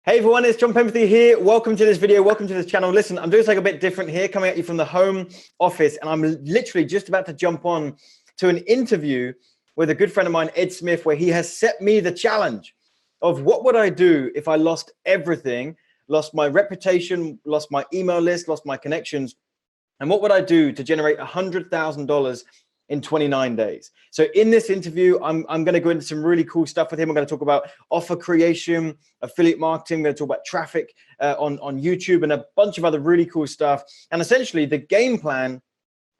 Hey everyone, it's John Penberthy here. Welcome to this video. Welcome to this channel. Listen, I'm doing something a bit different here, coming at you from the home office, and I'm literally just about to jump on to an interview with a good friend of mine, Ed Smith, where he has set me the challenge of what would I do if I lost everything, lost my reputation, lost my email list, lost my connections, and what would I do to generate $100,000 in 29 days. So in this interview, I'm going to go into some really cool stuff with him. I'm going to talk about offer creation, affiliate marketing. I'm going to talk about traffic on YouTube and a bunch of other really cool stuff. And essentially the game plan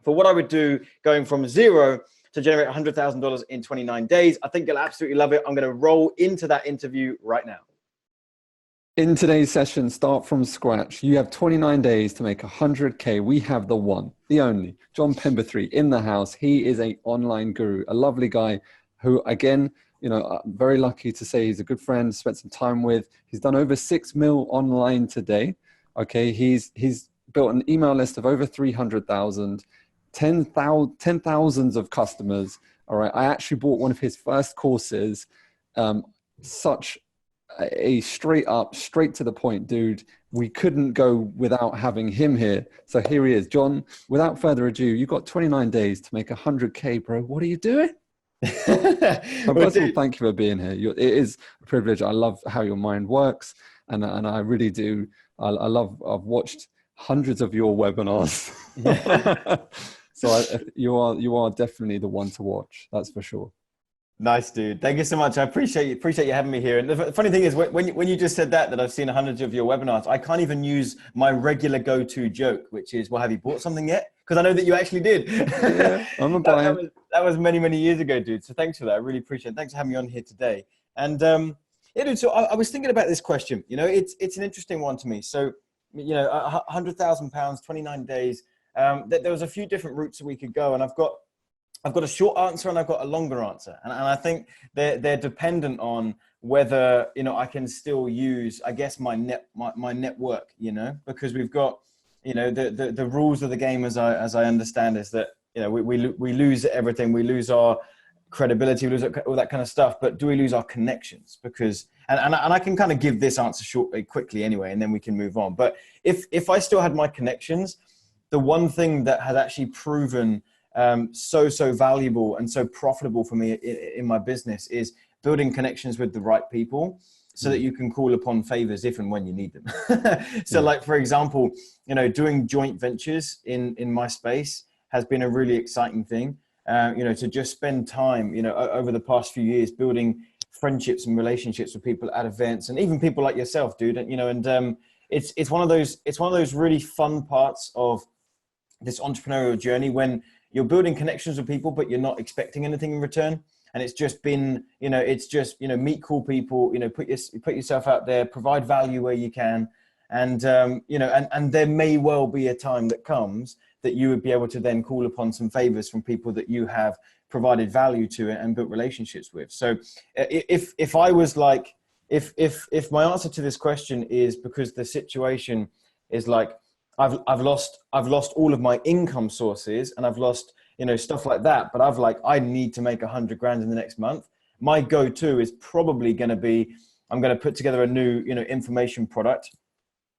for what I would do going from zero to generate $100,000 in 29 days. I think you'll absolutely love it. I'm going to roll into that interview right now. In today's session, start from scratch. You have 29 days to make 100K. We have the one, the only, John Penberthy in the house. He is an online guru, a lovely guy who, again, I'm very lucky to say he's a good friend, spent some time with. He's done over 6 mil online today. Okay, he's built an email list of over 300,000, 10,000 of customers. All right, I actually bought one of his first courses. Such a straight to the point dude. We couldn't go without having him here. So here he is. John, without further ado, you've got 29 days to make 100K, bro. What are you doing? First of all, thank you for being here. It is a privilege. I love how your mind works, and I really do. I've watched hundreds of your webinars. So you are definitely the one to watch. That's for sure. Nice, dude. Thank you so much. I appreciate you having me here. And the funny thing is, when you just said that I've seen hundreds of your webinars, I can't even use my regular go-to joke, which is, well, have you bought something yet? Because I know that you actually did. Yeah, I'm a buyer. That was many, many years ago, dude. So thanks for that. I really appreciate it. Thanks for having me on here today. And yeah, dude, so I was thinking about this question. It's an interesting one to me. So, £100,000, 29 days. There was a few different routes that we could go, and I've got a short answer and I've got a longer answer. And I think they're dependent on whether, I can still use, I guess, my network, because we've got, the rules of the game as I understand is that, we lose everything. We lose our credibility, we lose all that kind of stuff. But do we lose our connections? Because, and I can kind of give this answer quickly anyway, and then we can move on. But if I still had my connections, the one thing that has actually proven so valuable and so profitable for me in my business is building connections with the right people so that you can call upon favors if and when you need them. So like, for example, doing joint ventures in my space has been a really exciting thing, to just spend time, over the past few years building friendships and relationships with people at events and even people like yourself, dude. And, it's one of those really fun parts of this entrepreneurial journey when you're building connections with people, but you're not expecting anything in return. And it's just been, meet cool people, put yourself out there, provide value where you can. And, and there may well be a time that comes that you would be able to then call upon some favors from people that you have provided value to and built relationships with. So if I was like, if my answer to this question is because the situation is like, I've lost all of my income sources and I've lost, stuff like that. But I need to make 100 grand in the next month. My go-to is probably going to be, I'm going to put together a new, information product.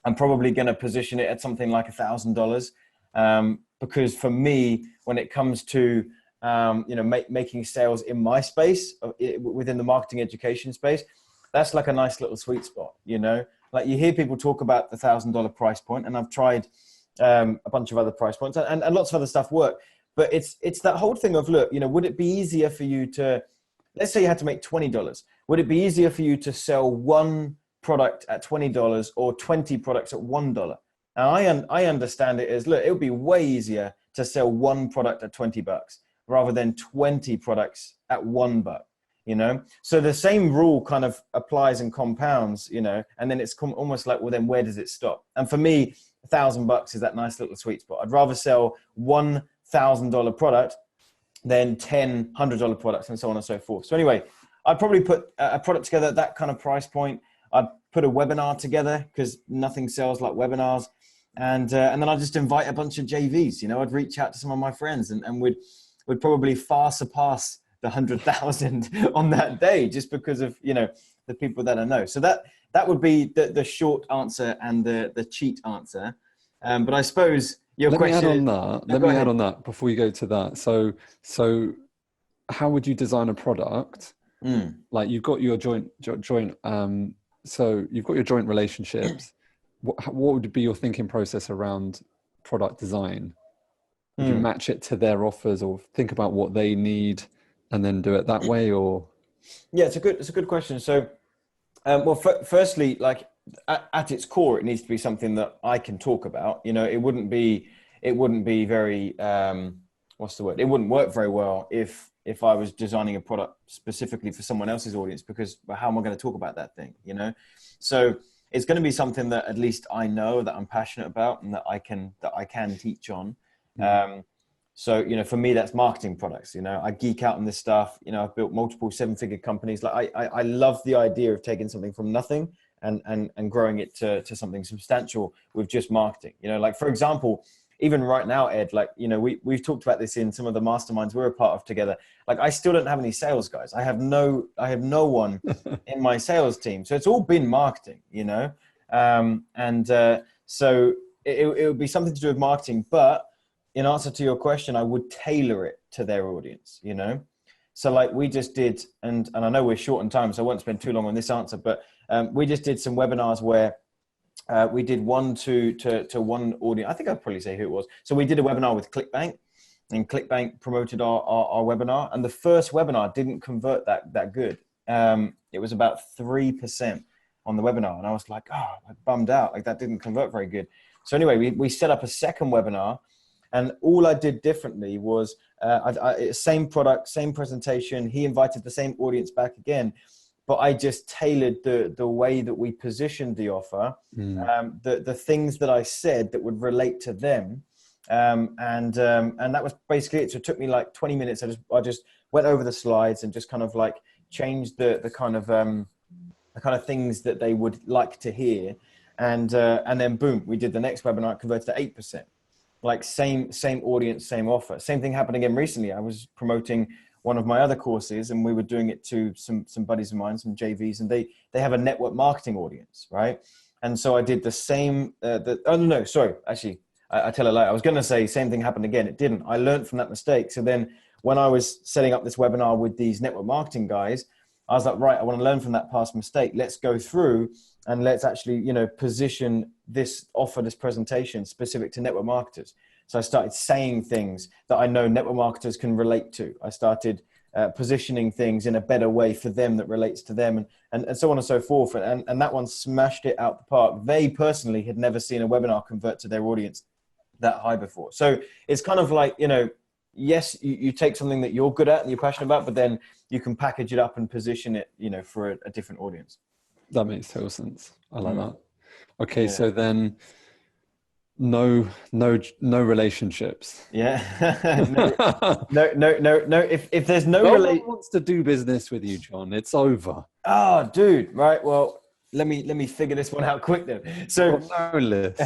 I'm probably going to position it at something like $1,000. Because for me, when it comes to, making sales in my space within the marketing education space, that's like a nice little sweet spot, Like you hear people talk about the $1,000 price point, and I've tried a bunch of other price points and lots of other stuff work. But it's that whole thing of, look, would it be easier for you to, let's say you had to make $20. Would it be easier for you to sell one product at $20 or 20 products at $1? Now I understand it as, look, it would be way easier to sell one product at $20 rather than 20 products at $1. So the same rule kind of applies and compounds, and then it's almost like, well, then where does it stop? And for me, $1,000 is that nice little sweet spot. I'd rather sell $1,000 product than 10 $100 products and so on and so forth. So anyway, I'd probably put a product together at that kind of price point. I'd put a webinar together because nothing sells like webinars. And then I'd just invite a bunch of JVs, I'd reach out to some of my friends and we'd probably far surpass the 100,000 on that day, just because of, the people that I know. So that would be the short answer and the cheat answer. But I suppose your question. Let me add on that before you go to that. So how would you design a product? Like you've got your joint so you've got your joint relationships. What would be your thinking process around product design? Would you match it to their offers, or think about what they need and then do it that way? Or Yeah, it's a good question. So well, firstly, like at its core, it needs to be something that I can talk about. You know, it wouldn't be very what's the word? It wouldn't work very well if I was designing a product specifically for someone else's audience, because how am I going to talk about that thing? You know, so it's going to be something that at least I know, that I'm passionate about, and that I can teach on. So, you know, for me, that's marketing products. You know, I geek out on this stuff. You know, I've built multiple 7-figure companies. Like I love the idea of taking something from nothing and growing it to something substantial with just marketing. You know, like for example, even right now, Ed, like, you know, we've talked about this in some of the masterminds we're a part of together. Like I still don't have any sales guys. I have no one in my sales team. So it's all been marketing, you know? So it would be something to do with marketing, but in answer to your question, I would tailor it to their audience, you know? So like we just did, and I know we're short on time, so I won't spend too long on this answer, but we just did some webinars where we did one to one audience. I think I'd probably say who it was. So we did a webinar with ClickBank, and ClickBank promoted our webinar, and the first webinar didn't convert that good. It was about 3% on the webinar, and I was like, oh, I bummed out. Like that didn't convert very good. So anyway, we set up a second webinar. And all I did differently was same product, same presentation. He invited the same audience back again, but I just tailored the way that we positioned the offer, the things that I said that would relate to them, and that was basically it. So it took me like 20 minutes. I just went over the slides and just kind of like changed the kind of things that they would like to hear, and then boom, we did the next webinar. It converted to 8%. Like same audience, same offer. Same thing happened again recently. I was promoting one of my other courses, and we were doing it to some buddies of mine, some JVs, and they have a network marketing audience, right? And so I did the same. Actually, I tell a lie. I was going to say same thing happened again. It didn't. I learned from that mistake. So then when I was setting up this webinar with these network marketing guys, I was like, right, I want to learn from that past mistake. Let's go through and let's actually, you know, position this offer, this presentation specific to network marketers. So I started saying things that I know network marketers can relate to. I started positioning things in a better way for them that relates to them, and so on and so forth. And that one smashed it out the park. They personally had never seen a webinar convert to their audience that high before. So it's kind of like, you know, yes, you take something that you're good at and you're passionate about, but then you can package it up and position it, you know, for a different audience. that makes total sense. I like that. Okay, yeah. So then no relationships. Yeah. no. If there's no one wants to do business with you, John, it's over. Oh, dude. Right. Well, let me figure this one out quick then. So no list.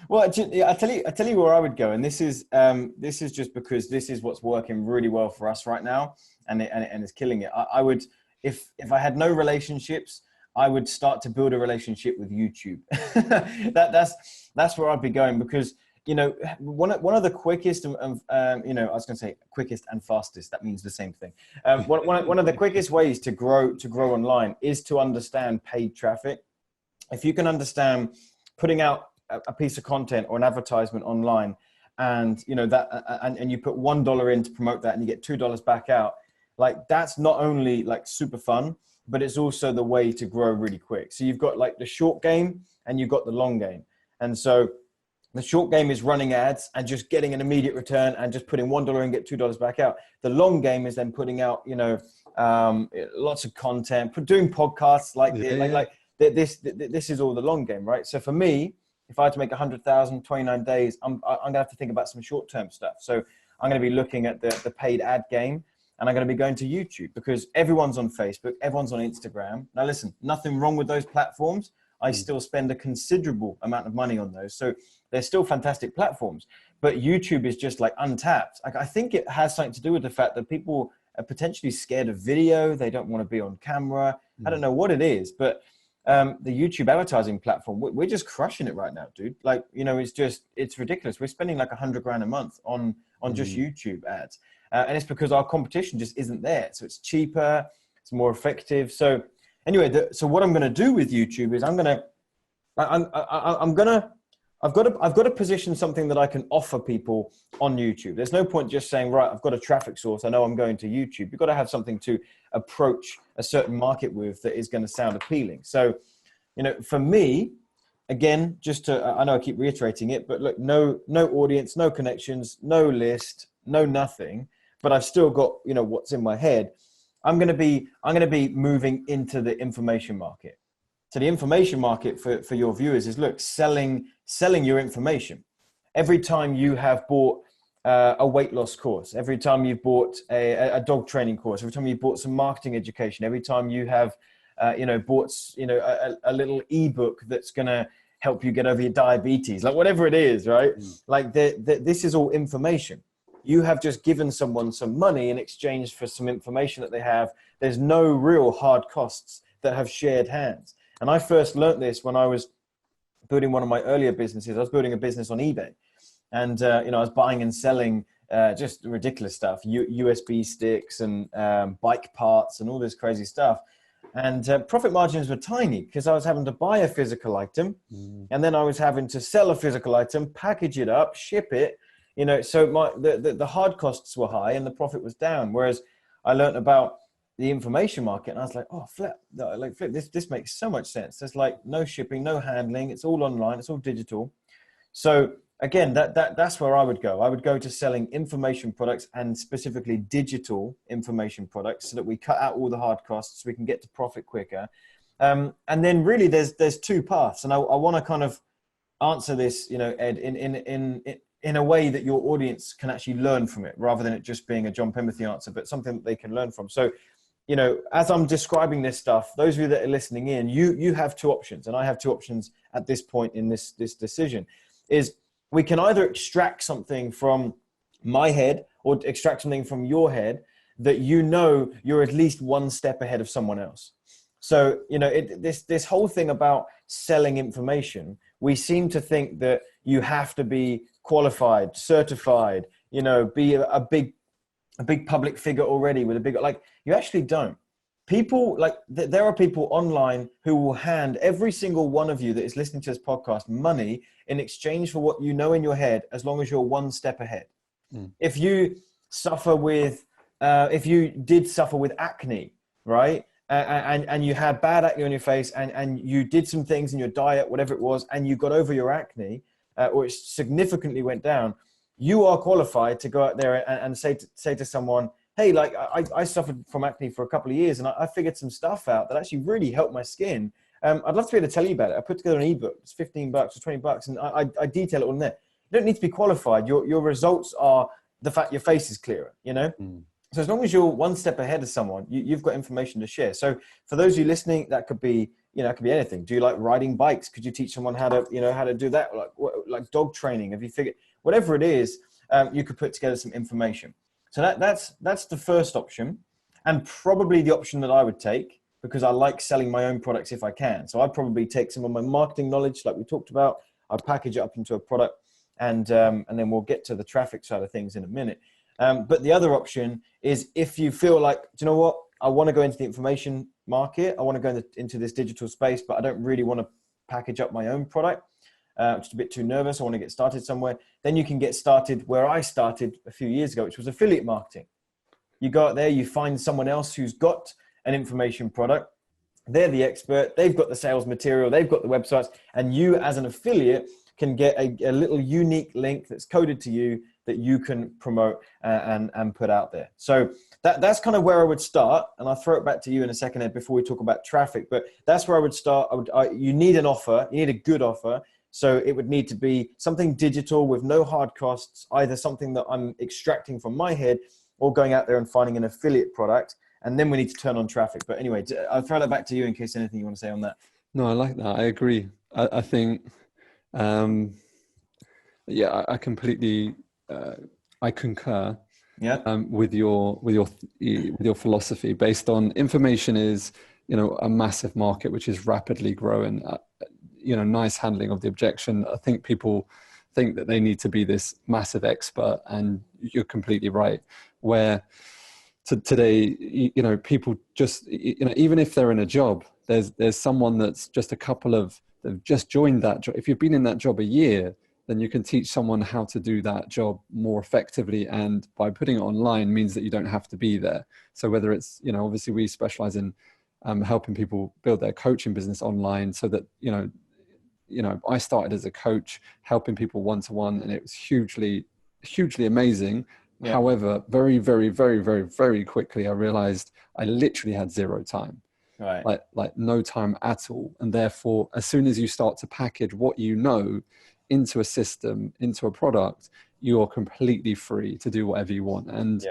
Well, I tell you where I would go, and this is just because this is what's working really well for us right now, and it's killing it. I would, if I had no relationships, I would start to build a relationship with YouTube. That's where I'd be going, because, you know, one of the quickest you know, I was going to say quickest and fastest. That means the same thing. One of the quickest ways to grow online is to understand paid traffic. If you can understand putting out a piece of content or an advertisement online, and you know that, and you put $1 in to promote that, and you get $2 back out, like that's not only like super fun, but it's also the way to grow really quick. So you've got like the short game and you've got the long game. And so the short game is running ads and just getting an immediate return and just putting $1 in, get $2 back out. The long game is then putting out, you know, lots of content, doing podcasts this is all the long game, right? So for me, if I had to make 100,000, 29 days, I'm gonna have to think about some short-term stuff. So I'm gonna be looking at the paid ad game, and I'm gonna be going to YouTube, because everyone's on Facebook, everyone's on Instagram. Now listen, nothing wrong with those platforms. I still spend a considerable amount of money on those. So they're still fantastic platforms, but YouTube is just like untapped. Like, I think it has something to do with the fact that people are potentially scared of video. They don't want to be on camera. I don't know what it is, but the YouTube advertising platform, we're just crushing it right now, dude. Like, you know, it's ridiculous. We're spending like $100,000 a month on just YouTube ads. And it's because our competition just isn't there. So it's cheaper, it's more effective. So anyway, so what I'm going to do with YouTube is I've got to position something that I can offer people on YouTube. There's no point just saying, right, I've got a traffic source, I know I'm going to YouTube. You've got to have something to approach a certain market with that is going to sound appealing. So, you know, for me, again, I know I keep reiterating it, but look, no audience, no connections, no list, no nothing, but I've still got, you know, what's in my head. I'm going to be moving into the information market. So the information market for your viewers is, look, selling your information. Every time you have bought a weight loss course, every time you've bought a dog training course, every time you bought some marketing education, every time you have, bought, a little ebook that's going to help you get over your diabetes, like whatever it is, right? Like this is all information. You have just given someone some money in exchange for some information that they have. There's no real hard costs that have shared hands. And I first learned this when I was building one of my earlier businesses. I was building a business on eBay, and I was buying and selling just ridiculous stuff, USB sticks and bike parts and all this crazy stuff. And profit margins were tiny because I was having to buy a physical item, and then I was having to sell a physical item, package it up, ship it. So the hard costs were high and the profit was down. Whereas I learned about the information market, and I was like, oh, flip, this makes so much sense. There's like no shipping, no handling. It's all online. It's all digital. So again, that's where I would go. I would go to selling information products, and specifically digital information products, so that we cut out all the hard costs. We can get to profit quicker. And then really there's two paths. And I want to kind of answer this, Ed, in a way that your audience can actually learn from it, rather than it just being a John Penberthy answer, but something that they can learn from. So, as I'm describing this stuff, those of you that are listening in, you have two options, and I have two options at this point in this decision. Is we can either extract something from my head or extract something from your head that you're at least one step ahead of someone else. So, this whole thing about selling information, we seem to think that you have to be qualified, certified, be a big public figure already with a big, like, you actually don't. People, there are people online who will hand every single one of you that is listening to this podcast money in exchange for what you know in your head, as long as you're one step ahead. If you did suffer with acne, right? And you had bad acne on your face, and you did some things in your diet, whatever it was, and you got over your acne, or it significantly went down, you are qualified to go out there and say to someone, hey, like I suffered from acne for a couple of years, and I figured some stuff out that actually really helped my skin. I'd love to be able to tell you about it. I put together an ebook. It's $15 or $20, and I detail it all in there. You don't need to be qualified. Your results are the fact your face is clearer, So as long as you're one step ahead of someone, you've got information to share. So for those of you listening, that could be, it could be anything. Do you like riding bikes? Could you teach someone how to do that? Like dog training? Have you figured, whatever it is, you could put together some information. So that's the first option, and probably the option that I would take, because I like selling my own products if I can. So I'd probably take some of my marketing knowledge, like we talked about, I'd package it up into a product, and then we'll get to the traffic side of things in a minute. But the other option is, if you feel like, do you know what, I want to go into the information market, I want to go into this digital space, but I don't really want to package up my own product. Just a bit too nervous, I want to get started somewhere. Then you can get started where I started a few years ago, which was affiliate marketing. You go out there, you find someone else who's got an information product. They're the expert. They've got the sales material. They've got the websites. And you, as an affiliate, can get a little unique link that's coded to you that you can promote and put out there. So that's kind of where I would start. And I'll throw it back to you in a second, Ed, before we talk about traffic. But that's where I would start. You need an offer. You need a good offer. So it would need to be something digital with no hard costs, either something that I'm extracting from my head, or going out there and finding an affiliate product. And then we need to turn on traffic. But anyway, I'll throw that back to you in case anything you want to say on that. No, I like that. I agree. I think, I completely, I concur. Yeah. With your philosophy based on information is a massive market which is rapidly growing. Nice handling of the objection. I think people think that they need to be this massive expert, and you're completely right. Where today, people just, even if they're in a job, there's someone that's just they've just joined that job. If you've been in that job a year, then you can teach someone how to do that job more effectively. And by putting it online means that you don't have to be there. So whether it's, obviously we specialize in helping people build their coaching business online, so that, I started as a coach helping people one-to-one, and it was hugely, hugely amazing. Yeah. However, very, very, very, very, very quickly, I realized I literally had zero time. Right. Like no time at all. And therefore, as soon as you start to package what you know into a system, into a product, you're completely free to do whatever you want. And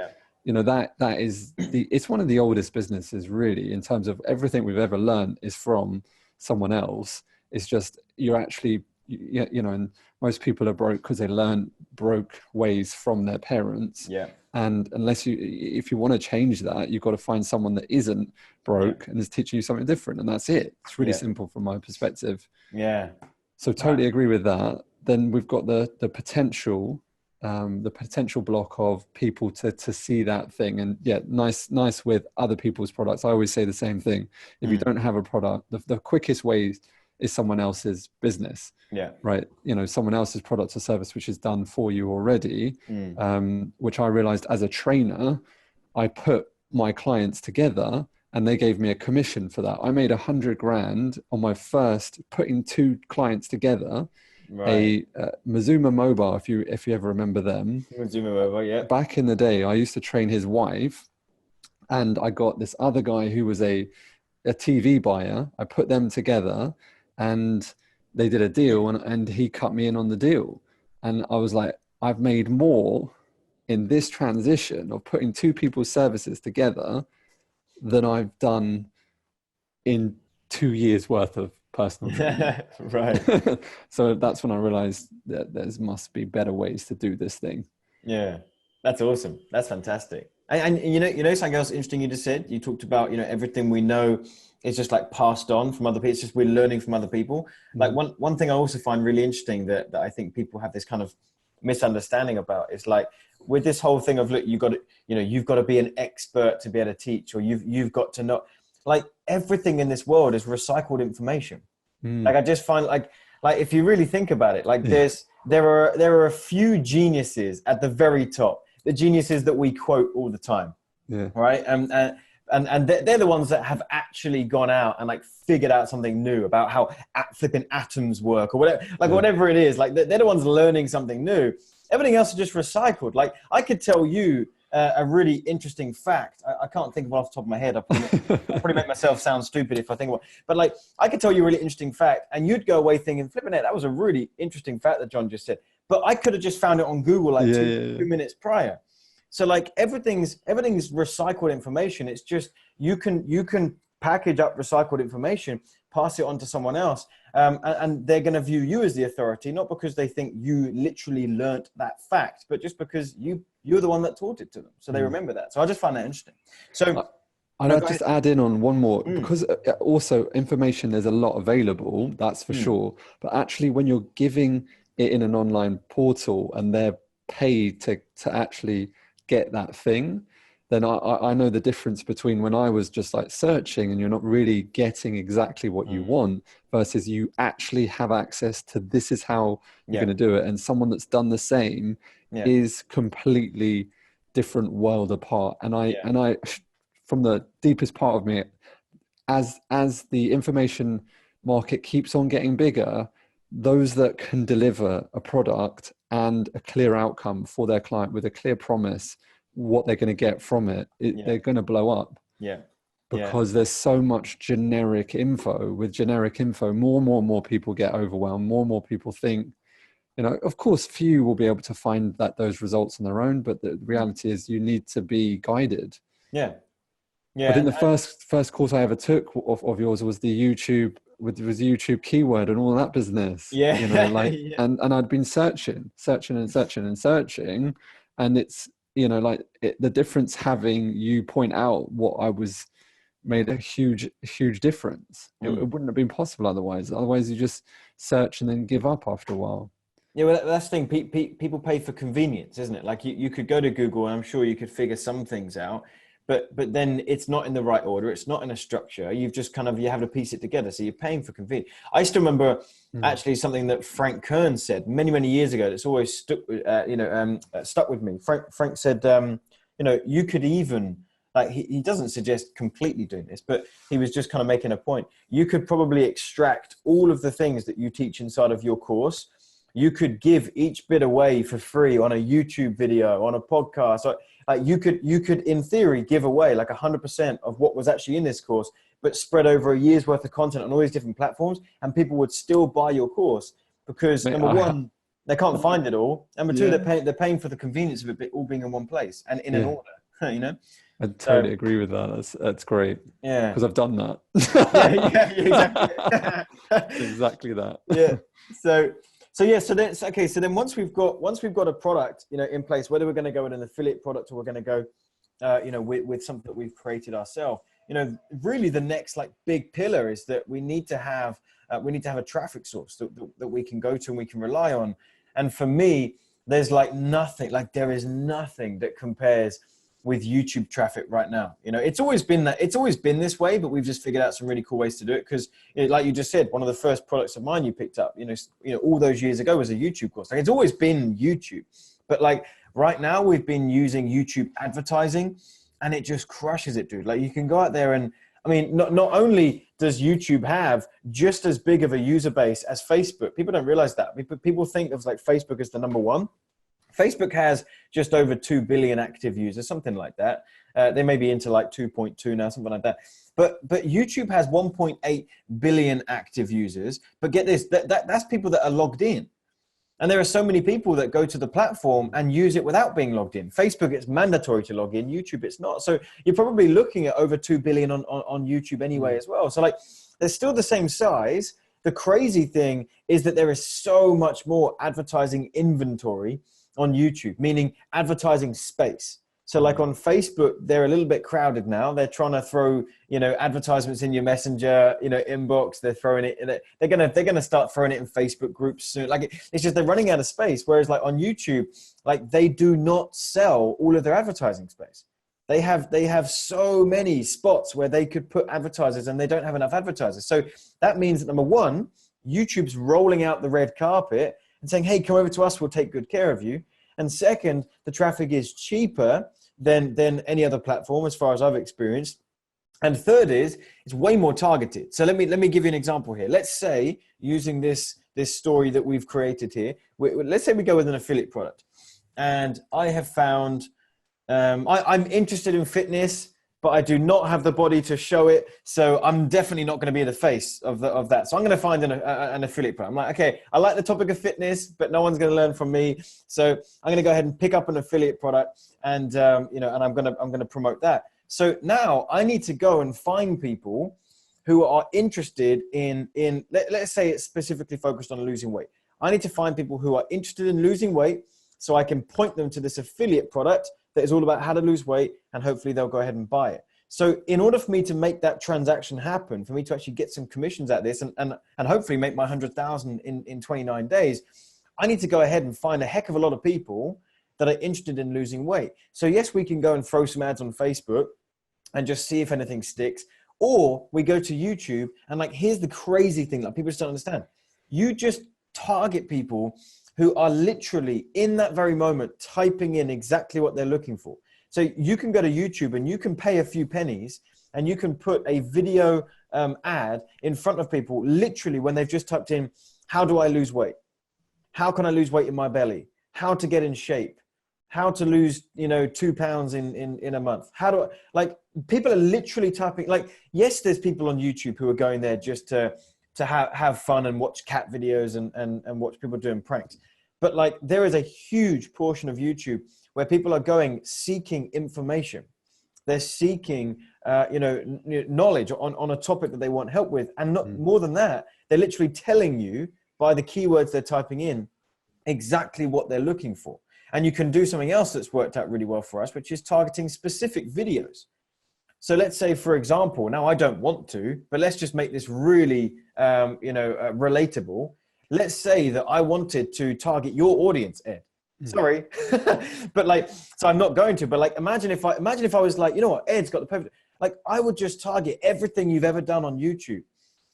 that is it's one of the oldest businesses, really, in terms of everything we've ever learned is from someone else. It's just you're actually, and most people are broke because they learn broke ways from their parents. Yeah. And if you want to change that, you've got to find someone that isn't broke and is teaching you something different. And that's it. It's really simple from my perspective. Yeah. So totally agree with that. Then we've got the potential block of people to see that thing. And nice with other people's products. I always say the same thing. If you don't have a product, the quickest way is someone else's business. Yeah. Right. Someone else's product or service, which is done for you already, which I realized as a trainer, I put my clients together and they gave me a commission for that. I made $100,000 on my first putting two clients together. Right. A Mazuma Mobile, if you ever remember them. Mazuma Mobile, yeah. Back in the day, I used to train his wife, and I got this other guy who was a TV buyer. I put them together, and they did a deal, and he cut me in on the deal. And I was like, I've made more in this transition of putting two people's services together than I've done in 2 years worth of personal training. Right. So that's when I realized that there must be better ways to do this thing. Yeah, that's awesome. That's fantastic. And something else interesting you just said, you talked about, everything we know is just like passed on from other people. It's just we're learning from other people. Like one thing I also find really interesting that I think people have this kind of misunderstanding about is like with this whole thing of, look, you've got to be an expert to be able to teach, or you've got to know, like everything in this world is recycled information. Like I just find like if you really think about it, like there are a few geniuses at the very top, the geniuses that we quote all the time. Yeah. Right. And they're the ones that have actually gone out and like figured out something new about how flipping atoms work or whatever, whatever it is. Like they're the ones learning something new. Everything else is just recycled. Like I could tell you a really interesting fact. I can't think of one off the top of my head. I'll probably make myself sound stupid if I think about it. But like I could tell you a really interesting fact and you'd go away thinking, flipping it, that was a really interesting fact that John just said. But I could have just found it on Google two minutes prior. So like everything's recycled information. It's just you can package up recycled information, pass it on to someone else, and they're going to view you as the authority, not because they think you literally learnt that fact, but just because you're the one that taught it to them. So they remember that. So I just find that interesting. So I'll just add in on one more, because also information, there's a lot available, that's for sure. But actually when you're giving it in an online portal and they're paid to actually get that thing, then I know the difference between when I was just like searching and you're not really getting exactly what you want versus you actually have access to this is how you're going to do it. And someone that's done the same is completely different world apart. And I, from the deepest part of me, as the information market keeps on getting bigger, those that can deliver a product and a clear outcome for their client with a clear promise, what they're going to get from it, they're going to blow up. Yeah. Because there's so much generic info. With generic info, more and more people get overwhelmed. More and more people think, of course, few will be able to find those results on their own, but the reality is you need to be guided. Yeah. Yeah. But in the first course I ever took of yours was the YouTube, with YouTube keyword and all that business. Yeah. And I'd been searching, and it's, the difference having you point out what I was made a huge difference. It wouldn't have been possible otherwise. Otherwise, you just search and then give up after a while. Yeah, well, that's the thing. People pay for convenience, isn't it? Like you could go to Google and I'm sure you could figure some things out, but then it's not in the right order. It's not in a structure. You've just you have to piece it together. So you're paying for convenience. I still remember actually something that Frank Kern said many years ago. That's always stuck with me. Frank said, you could even, like, he doesn't suggest completely doing this, but he was just kind of making a point. You could probably extract all of the things that you teach inside of your course. You could give each bit away for free on a YouTube video, on a podcast. Like you could in theory give away like 100% of what was actually in this course, but spread over a year's worth of content on all these different platforms, and people would still buy your course because number one, they can't find it all. Number two, they're paying for the convenience of it all being in one place and in an order. I totally agree with that. That's great. Yeah, because I've done that. Exactly. Exactly that. Yeah. So then once we've got a product, in place, whether we're going to go with an affiliate product or we're going to go, with something that we've created ourselves, really the next like big pillar is that we need to have a traffic source that we can go to and we can rely on. And for me, there is nothing that compares with YouTube traffic right now. It's always been this way, but we've just figured out some really cool ways to do it. Because like you just said, one of the first products of mine you picked up, all those years ago was a YouTube course. Like it's always been YouTube, but like right now we've been using YouTube advertising and it just crushes it, dude. Like you can go out there and, I mean, not only does YouTube have just as big of a user base as Facebook, people don't realize that. People think of like Facebook as the number one. Facebook has just over 2 billion active users, something like that. They may be into like 2.2 now, something like that. But YouTube has 1.8 billion active users. But get this, that's people that are logged in. And there are so many people that go to the platform and use it without being logged in. Facebook, it's mandatory to log in. YouTube, it's not. So you're probably looking at over 2 billion on YouTube anyway as well. So like, they're still the same size. The crazy thing is that there is so much more advertising inventory on YouTube, meaning advertising space. So like on Facebook, they're a little bit crowded now. They're trying to throw, advertisements in your messenger, inbox. They're throwing it. They're gonna start throwing it in Facebook groups soon. Like it's just they're running out of space. Whereas like on YouTube, like they do not sell all of their advertising space. They have so many spots where they could put advertisers, and they don't have enough advertisers. So that means that number one, YouTube's rolling out the red carpet and saying, hey, come over to us, we'll take good care of you. And second, the traffic is cheaper than any other platform as far as I've experienced. And third is, it's way more targeted. So let me give you an example here. Let's say, using this story that we've created here, let's say we go with an affiliate product. And I have found, I'm interested in fitness, but I do not have the body to show it. So I'm definitely not going to be the face of that. So I'm going to find an affiliate product. I'm like, okay, I like the topic of fitness, but no one's going to learn from me. So I'm going to go ahead and pick up an affiliate product and, and I'm going to promote that. So now I need to go and find people who are interested in let's say it's specifically focused on losing weight. I need to find people who are interested in losing weight so I can point them to this affiliate product that is all about how to lose weight, and hopefully they'll go ahead and buy it. So in order for me to make that transaction happen, for me to actually get some commissions at this and hopefully make my 100,000 in 29 days, I need to go ahead and find a heck of a lot of people that are interested in losing weight. So yes, we can go and throw some ads on Facebook and just see if anything sticks, or we go to YouTube and like, here's the crazy thing, like people just don't understand. You just target people who are literally in that very moment typing in exactly what they're looking for. So you can go to YouTube and you can pay a few pennies and you can put a video ad in front of people literally when they've just typed in, how do I lose weight? How can I lose weight in my belly? How to get in shape? How to lose, 2 pounds in a month? How do I, like, people are literally typing, like, yes, there's people on YouTube who are going there just to have fun and watch cat videos and watch people doing pranks. But like, there is a huge portion of YouTube where people are going, seeking information. They're seeking, knowledge on a topic that they want help with. And not more than that, they're literally telling you by the keywords they're typing in exactly what they're looking for. And you can do something else that's worked out really well for us, which is targeting specific videos. So let's say, for example, now I don't want to, but let's just make this really, relatable. Let's say that I wanted to target your audience, Ed. Sorry, but like, so I'm not going to. But like, imagine if I was like, you know what, Ed's got the perfect. Like, I would just target everything you've ever done on YouTube,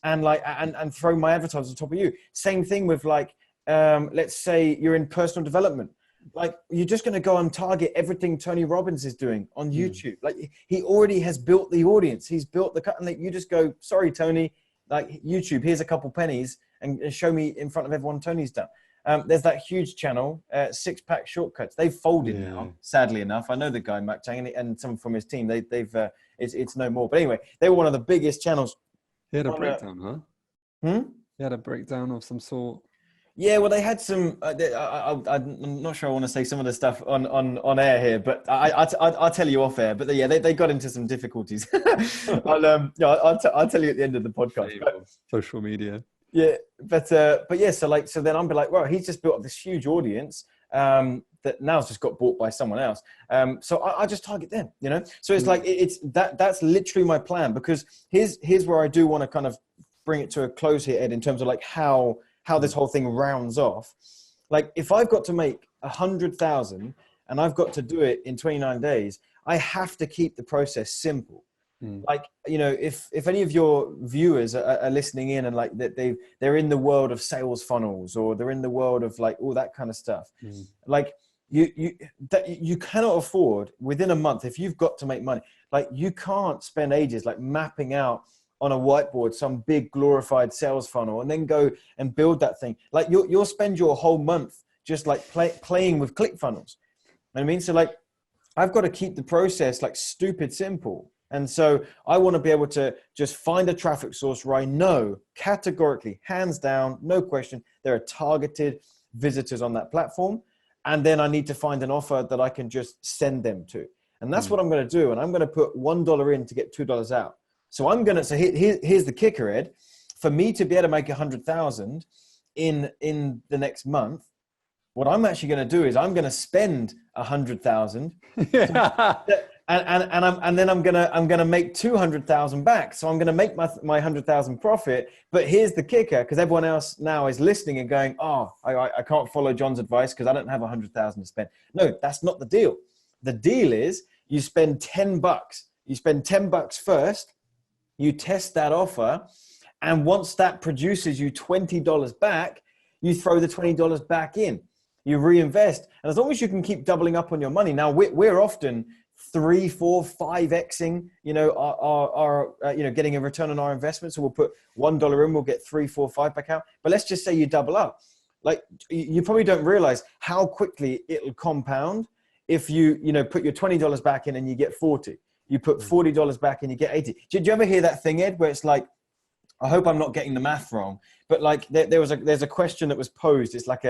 and like, and throw my advertisers on top of you. Same thing with like, let's say you're in personal development. Like, you're just going to go and target everything Tony Robbins is doing on YouTube. Like, he already has built the audience. He's built the cut, and like, you just go, sorry, Tony, like, YouTube, here's a couple pennies, and show me in front of everyone Tony's done. There's that huge channel, Six Pack Shortcuts. They've folded now, sadly enough. I know the guy, Mac Chang, and someone from his team. It's no more. But anyway, they were one of the biggest channels. He had a breakdown, huh? He had a breakdown of some sort. Yeah, well, they had some. I'm not sure I want to say some of the stuff on air here, but I'll tell you off air. But they got into some difficulties. I'll tell you at the end of the podcast. But, social media. Yeah, but yeah, so then I'm be like, well, he's just built up this huge audience that now's just got bought by someone else. So I just target them, you know. So it's like that's literally my plan, because here's where I do want to kind of bring it to a close here, Ed, in terms of like how this whole thing rounds off. Like, if I've got to make 100,000 and I've got to do it in 29 days, I have to keep the process simple. Like, you know, if any of your viewers are listening in and like that they're in the world of sales funnels, or they're in the world of like all that kind of stuff, like you cannot afford within a month, if you've got to make money, like you can't spend ages like mapping out on a whiteboard some big glorified sales funnel and then go and build that thing. Like you'll spend your whole month just like playing with ClickFunnels. You know what I mean? So like, I've got to keep the process like stupid simple. And so I want to be able to just find a traffic source where I know categorically, hands down, no question, there are targeted visitors on that platform. And then I need to find an offer that I can just send them to. And that's what I'm going to do. And I'm going to put $1 in to get $2 out. So here's the kicker, Ed. For me to be able to make 100,000 in the next month, what I'm actually going to do is I'm going to spend 100,000. And then I'm gonna make 200,000 back. So I'm gonna make my 100,000 profit. But here's the kicker, because everyone else now is listening and going, oh, I can't follow John's advice because I don't have 100,000 to spend. No, that's not the deal. The deal is you spend $10. You spend $10 first. You test that offer, and once that produces you $20 back, you throw the $20 back in. You reinvest, and as long as you can keep doubling up on your money. Now we're often 3, 4, 5xing, you know, our getting a return on our investment. So we'll put $1 in, we'll get 3, 4, 5 back out. But let's just say you double up. Like, you probably don't realize how quickly it'll compound if you put your $20 back in and you get 40. You put $40 back and you get 80. Did you ever hear that thing, Ed, where it's like, I hope I'm not getting the math wrong, but like there's a question that was posed. It's like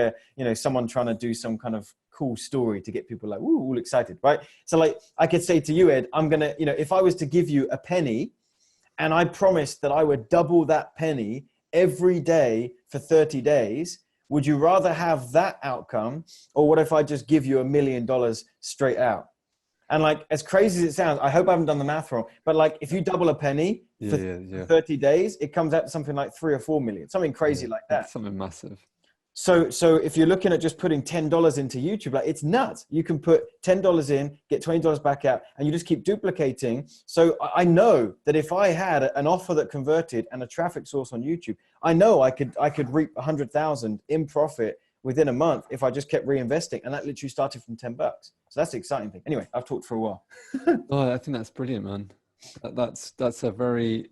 someone trying to do some kind of cool story to get people like, woo, all excited, right? So like, I could say to you, Ed, I'm going to, if I was to give you a penny and I promised that I would double that penny every day for 30 days, would you rather have that outcome, or what if I just give you $1 million straight out? And like, as crazy as it sounds, I hope I haven't done the math wrong, but like, if you double a penny for 30 days, it comes out to something like 3 or 4 million, something crazy like that. Something massive. So if you're looking at just putting $10 into YouTube, like, it's nuts. You can put $10 in, get $20 back out, and you just keep duplicating. So I know that if I had an offer that converted and a traffic source on YouTube, I know I could reap 100,000 in profit within a month if I just kept reinvesting. And that literally started from $10. So that's the exciting thing. Anyway, I've talked for a while. Oh, I think that's brilliant, man. That's a very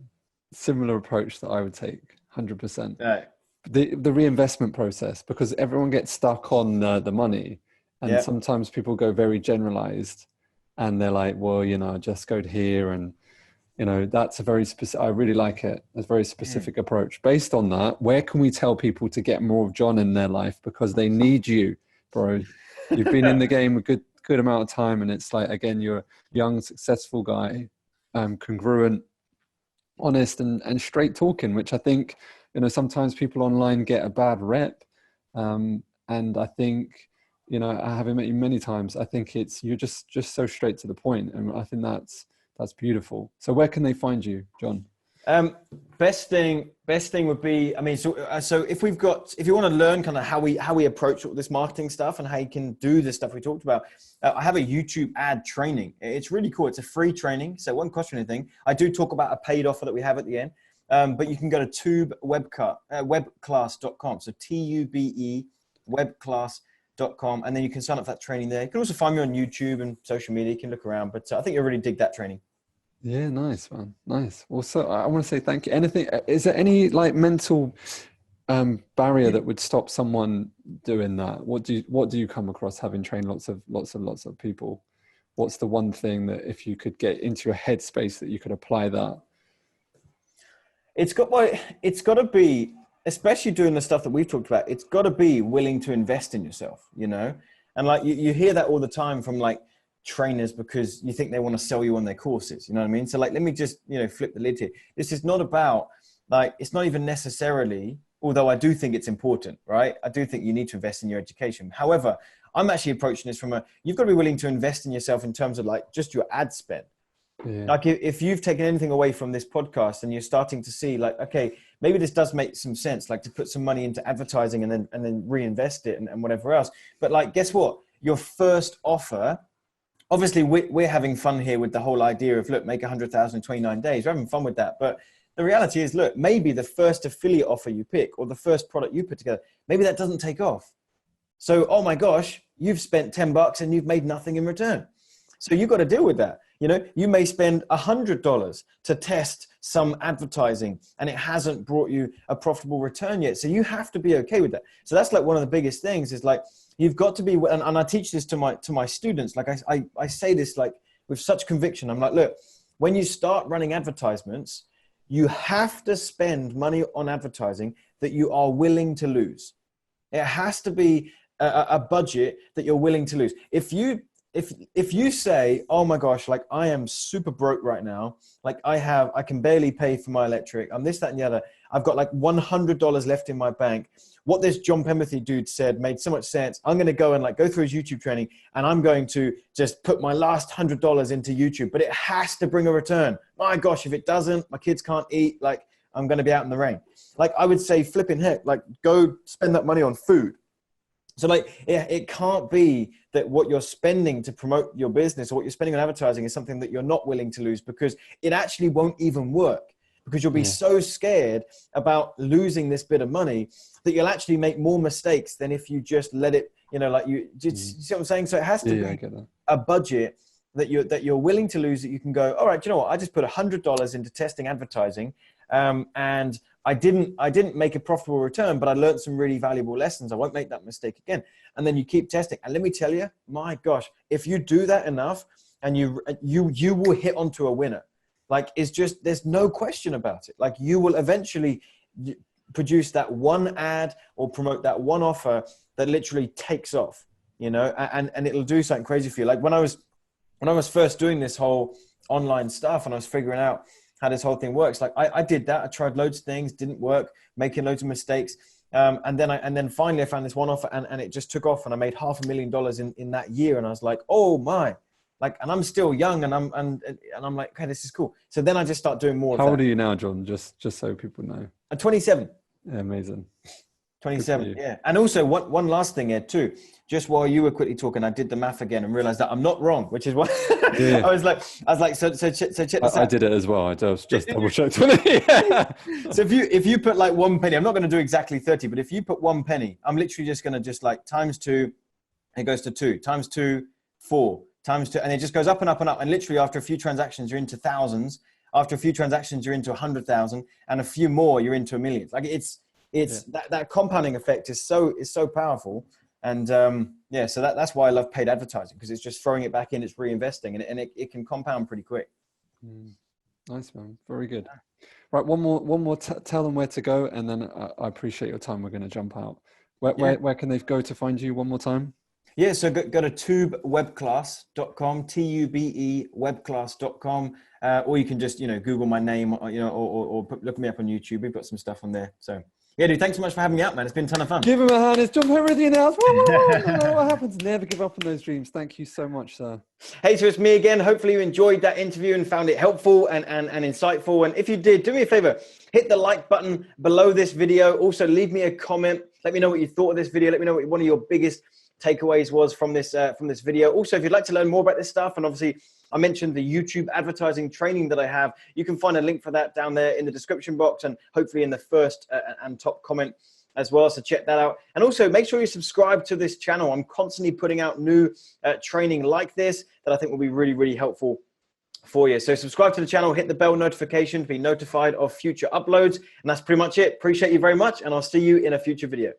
similar approach that I would take, 100%. Right. The reinvestment process, because everyone gets stuck on the money, and sometimes people go very generalized, and they're like, well, just go to here, and that's a very specific. I really like it. It's a very specific approach. Based on that, where can we tell people to get more of John in their life, because they need you, bro? You've been in the game a good amount of time, and it's like, again, you're a young, successful guy, congruent, honest, and straight talking, which I think, sometimes people online get a bad rep. And I think, having met you many times, I think you're just so straight to the point. And I think that's That's beautiful. So where can they find you, John? Best thing would be, I mean, so if you want to learn kind of how we approach all this marketing stuff and how you can do the stuff we talked about, I have a YouTube ad training. It's really cool. It's a free training, so it won't cost you anything. I do talk about a paid offer that we have at the end, but you can go to webclass.com. So TUBE webclass.com, and then you can sign up for that training there. You can also find me on YouTube and social media. You can look around, but I think you'll really dig that training. Yeah, nice, man. Nice. Well, so I want to say thank you. Anything, is there any like mental barrier that would stop someone doing that? What do you come across, having trained lots of people? What's the one thing that if you could get into your headspace that you could apply that? It's got to be, especially doing the stuff that we've talked about, it's got to be willing to invest in yourself, you know? And like you hear that all the time from like trainers, because you think they want to sell you on their courses, you know what I mean? So like, let me just, flip the lid here. This is not about like, it's not even necessarily, although I do think it's important, right? I do think you need to invest in your education. However, I'm actually approaching this from you've got to be willing to invest in yourself in terms of like just your ad spend. Yeah. Like if you've taken anything away from this podcast and you're starting to see like, okay, maybe this does make some sense, like to put some money into advertising and then reinvest it and whatever else. But like, guess what? Your first offer, obviously we're having fun here with the whole idea of, look, make 100,000 in 29 days. We're having fun with that. But the reality is, look, maybe the first affiliate offer you pick or the first product you put together, maybe that doesn't take off. So, oh my gosh, you've spent $10 and you've made nothing in return. So you've got to deal with that. You may spend $100 to test some advertising and it hasn't brought you a profitable return yet. So you have to be okay with that. So that's like one of the biggest things is like, you've got to be, and I teach this to my students. Like I say this like with such conviction. I'm like, look, when you start running advertisements, you have to spend money on advertising that you are willing to lose. It has to be a budget that you're willing to lose. If you say, oh my gosh, like I am super broke right now. Like I can barely pay for my electric. I'm this, that, and the other. I've got like $100 left in my bank. What this John Penberthy dude said made so much sense. I'm going to go and like go through his YouTube training and I'm going to just put my last $100 into YouTube, but it has to bring a return. My gosh, if it doesn't, my kids can't eat. Like I'm going to be out in the rain. Like I would say flipping heck, like go spend that money on food. So like, it can't be that what you're spending to promote your business or what you're spending on advertising is something that you're not willing to lose, because it actually won't even work, because you'll be so scared about losing this bit of money that you'll actually make more mistakes than if you just let it, like you see what I'm saying? So it has to be a budget that you're willing to lose, that you can go, all right, do you know what? I just put $100 into testing advertising. And I didn't make a profitable return, but I learned some really valuable lessons. I won't make that mistake again. And then you keep testing. And let me tell you, my gosh, if you do that enough and you will hit onto a winner. Like there's no question about it. Like you will eventually produce that one ad or promote that one offer that literally takes off, and it'll do something crazy for you. Like when I was first doing this whole online stuff and I was figuring out how this whole thing works. Like I did that. I tried loads of things, didn't work, making loads of mistakes. And then finally I found this one offer and it just took off and I made $500,000 in that year. And I was like, oh my, like, and I'm still young and I'm like, okay, this is cool. So then I just start doing more. How old are you now, John? Just so people know. I'm 27. Yeah, amazing. 27. Yeah. And also one last thing here too, just while you were quickly talking, I did the math again and realized that I'm not wrong, which is why I was like, so check this out. I did it as well. I just double checked. So if you put like 1 penny, I'm not going to do exactly 30, but if you put 1 penny, I'm literally just going to just like times 2, it goes to 2, times 2, 4, times 2, and it just goes up and up and up. And literally after a few transactions, you're into thousands. After a few transactions, you're into 100,000, and a few more, you're into a million. Like it's that compounding effect is so powerful. And so that's why I love paid advertising, because it's just throwing it back in, it's reinvesting, and it can compound pretty quick. Nice, man. Very good. Right. One more tell them where to go. And then I appreciate your time. We're going to jump out. Where can they go to find you one more time? Yeah. So go to tubewebclass.com, TUBE webclass.com. Or you can just, Google my name, or look me up on YouTube. We've got some stuff on there. So Yeah, dude, thanks so much for having me out, man. It's been a ton of fun. Give him a hand. It's John Penberthy in the house. No matter what happens, never give up on those dreams. Thank you so much, sir. Hey, so it's me again. Hopefully you enjoyed that interview and found it helpful and insightful. And if you did, do me a favor, hit the like button below this video. Also, leave me a comment. Let me know what you thought of this video. Let me know what one of your biggest takeaways was from this video. Also, if you'd like to learn more about this stuff, and obviously I mentioned the YouTube advertising training that I have, you can find a link for that down there in the description box and hopefully in the first and top comment as well. So check that out. And also make sure you subscribe to this channel. I'm constantly putting out new training like this that I think will be really, really helpful for you. So subscribe to the channel, hit the bell notification to be notified of future uploads. And that's pretty much it. Appreciate you very much. And I'll see you in a future video.